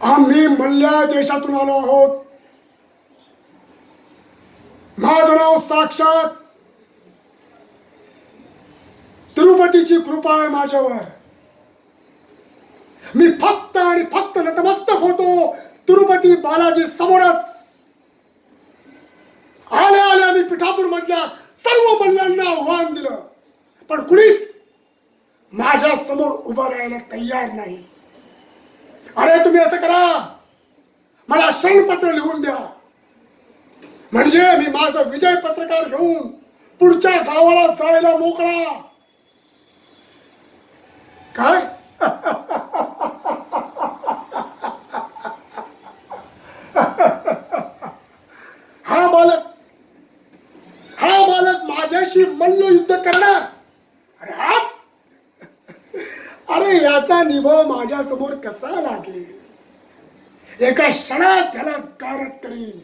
आम्ही मल्ल्या देशातून आलो आहोत. माझं नाव साक्षात तिरुपतीची कृपा आहे माझ्यावर. मी फक्त आणि फक्त नतमस्तक होतो तिरुपती बालाजी समोरच. आले आले आम्ही पिठापूर मधल्या सर्व मल्ल्यांना आव्हान दिलं, पण कुणीच माझ्या समोर उभं राहायला तयार नाही. अरे तुम्ही असं करा, मला शरणपत्र लिहून द्या, म्हणजे मी माझं विजय पत्रकार घेऊन पुढच्या गावाला जायला मोकळा. काय हा बालक माझ्याशी मल्ल युद्ध करणार? अरे हा, अरे याचा निभव माझ्या समोर कसा लागेल? एका क्षणात त्याला गारद करीन.